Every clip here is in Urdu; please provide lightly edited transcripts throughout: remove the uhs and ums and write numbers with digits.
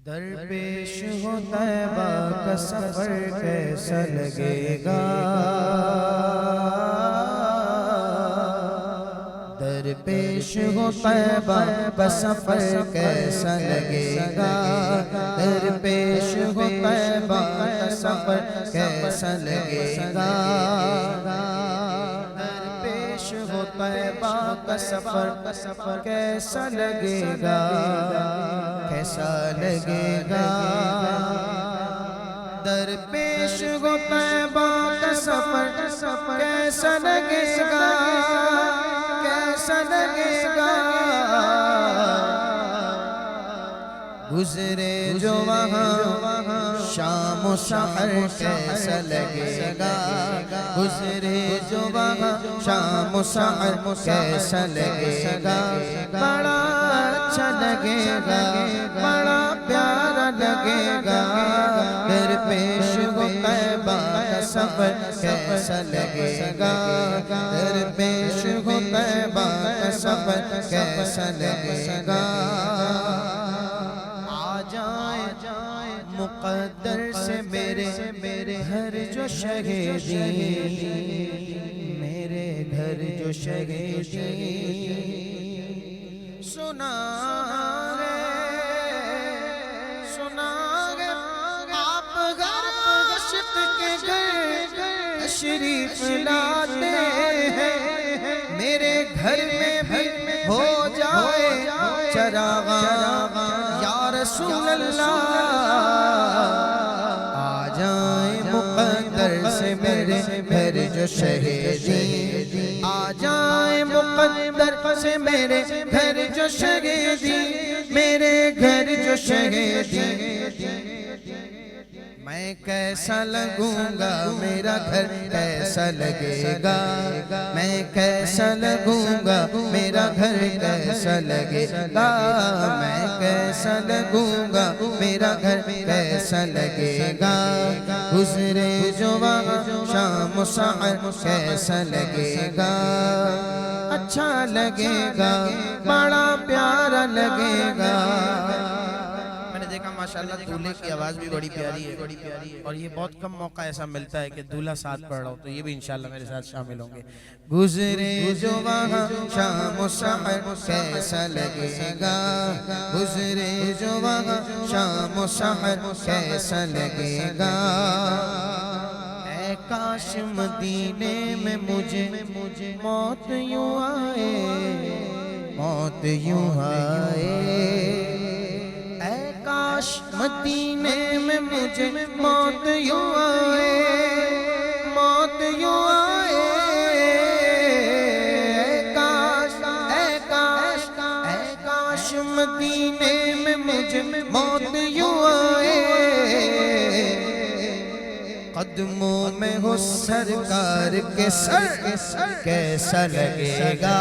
درپیش ہو طیبہ کا سفر کیسا لگے گا، درپیش ہو طیبہ کا سفر کیسا لگے گا، درپیش ہو طیبہ کا سفر کیسا لگے گا، درپیش ہو طیبہ کا سفر کیسا لگے گا، کیسا لگے گا، درپیش ہو طیبہ کا سفر کیسا لگے گا، کیسا لگے گا، گزرے جو وہاں شام و سحر کیسا لگے گا، گزرے جو وہاں شام و سحر کیسا لگے گا، بڑا اچھا لگے گا، بڑا پیارا لگے گا، درپیش ہو طیبہ کا سفر کیسا لگے گا، درپیش ہو طیبہ کا سفر کیسا لگے گا، آ جائیں مقدر سے میرے گھر جو شہیدی، میرے گھر جو شہیدی، سنا گے آپ گھر عشق کے گھر تشریف لاتے ہیں، میرے گھر میں بھی ہو جائے چراغاں یا رسول اللہ، آ جائیں مقدر سے میرے گھر جو شہیدی، آ جائیں مقدر سے میرے گھر جو شہیدی، میرے گھر جو شہیدی، میں کیسا لگوں گا، میرا گھر کیسا لگے گا، میں کیسا لگوں گا، میرا گھر کیسا لگے گا، میں کیسا لگوں گا، میرا گھر کیسا لگے گا، گزرے جو وہاں شام و سحر کیسا لگے گا، اچھا لگے گا، بڑا پیارا لگے گا، دیکھا ماشاءاللہ دولہے کی آواز بھی بڑی پیاری ہے، اور یہ بہت کم موقع ایسا ملتا ہے کہ دولہا ساتھ پڑھ رہا ہو، تو یہ بھی انشاءاللہ میرے ساتھ شامل ہوں گے، گزرے جو وہاں شام و سحر کیسا لگے گا، گزرے جو وہاں شام و سحر کیسا لگے گا، اے کاش مدینے میں مجھے موت یوں آئے، موت یوں آئے، کاش مدینے میں مجھے موت یوں آئے، موت یوں آئے، اے کاش، اے کاش، اے کاش مدینے میں مجھے موت یوں آئے، قدموں میں ہو سرکار کے سر کیسا لگے گا،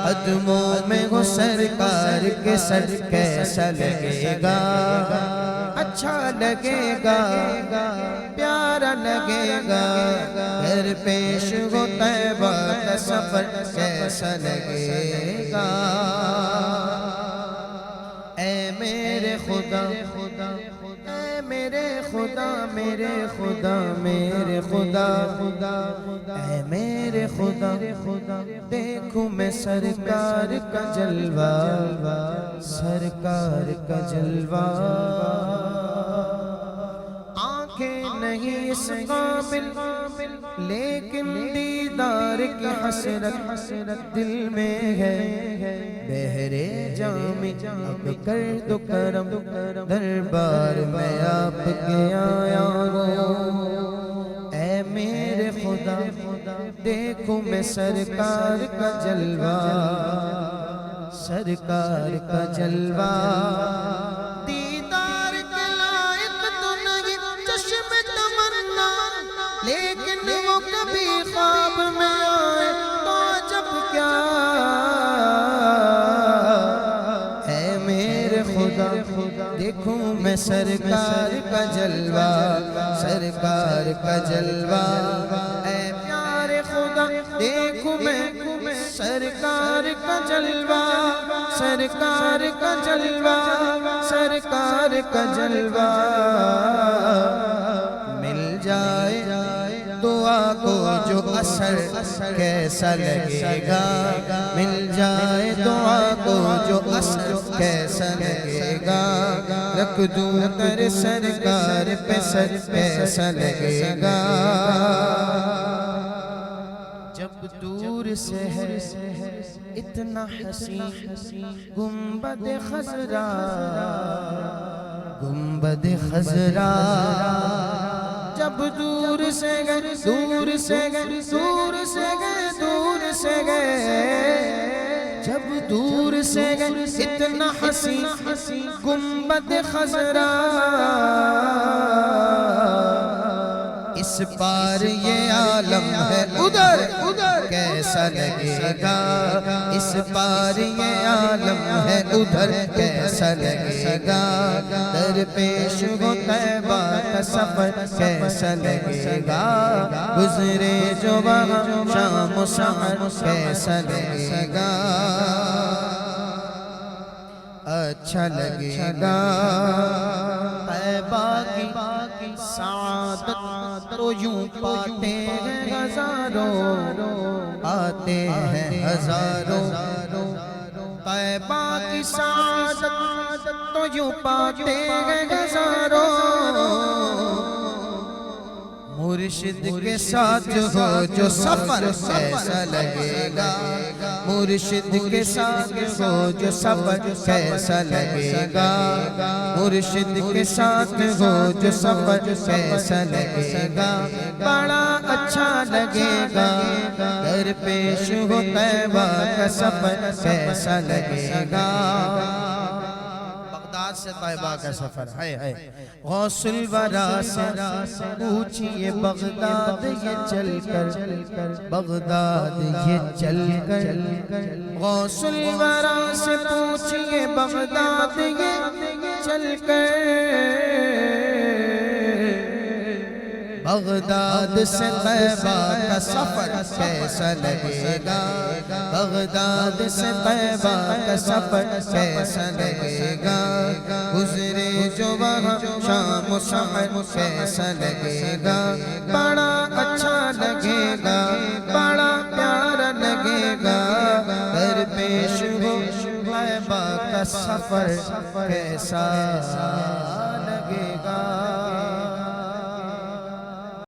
قدموں میں ہو سرکار کے سر کیسا لگے گا، اچھا لگے گا، پیارا لگے گا، درپیش ہو طیبہ کا سفر کیسا لگے گا، اے میرے خدا، اے میرے خدا، میرے خدا، میرے خدا، اے میرے خدا، دیکھوں میں سرکار کا جلوہ، سرکار کا جلوہ، آنکھیں نہیں اس قابل لیکن دیدار کی حسرت دل میں ہے، بہرے جامی اب کر دو کرم، دربار میں آپ کے آیا ہوں، اے میرے خدا، دیکھوں میں سرکار کا جلوہ، سرکار کا جلوہ، دیدار کے لائق تو نہیں چشم تمنا، لیکن وہ کبھی خواب میں آئے تو عجب کیا، اے میرے خدا، دیکھوں میں سرکار کا جلوہ، سرکار کا جلوہ، اے پیارے خدا، دیکھوں میں سرکار کا جلوہ سرکار کا جلوہ سرکار کا جلوہ مل جائے دعا کو جو اثر کیسا لگے گا مل جائے دعا کو جو اثر کیسا لگے گا رکھ دوں تیرے سرکار پہ سر کیسا لگے گا جب دور سے ہے اتنا حسین گنبد خضرا گنبد خضرا جب دور سے گئے دور سے گئے دور سے گئے دور سے گئے جب دور سے گئے اتنا حسین گنبد خضرا اس پار یہ عالم ہے ادھر کیسا لگے گا اس پار یہ عالم ہے ادھر کیسا لگے گا درپیش ہو طیبہ کا سفر کیسا لگے گا گزرے جو وہاں شام و سحر کیسا لگے گا اچھا لگے گا طیبہ کی سعادت تو یوں پاتے ہیں ہزاروں آتے ہیں ہزاروں طیبہ کی سعادت تو یوں پاتے ہیں ہزاروں مرشد کے ساتھ ہو جو سفر کیسا لگے گا مرشد کے ساتھ ہو جو سفر کیسا لگے گا مرشد کے ساتھ ہو جو سفر کیسا لگے گا بڑا اچھا لگے گا درپیش ہو طیبہ کا سفر کیسا لگے گا بغداد سے طیبہ کا سفر ہے غوث الورا سے پوچھئے بغداد یہ چل کر بغداد یہ چل کر غوث الورا سے پوچھئے بغداد یہ چل کر بغداد سے طیبہ کا سفر کیسا لگے گا بغداد سے طیبہ کا سفر کیسا لگے گا گزرے جو وہاں شام و سحر کیسا لگے گا بڑا اچھا لگے گا بڑا پیارا لگے گا درپیش ہو طیبہ کا سفر کیسا لگے گا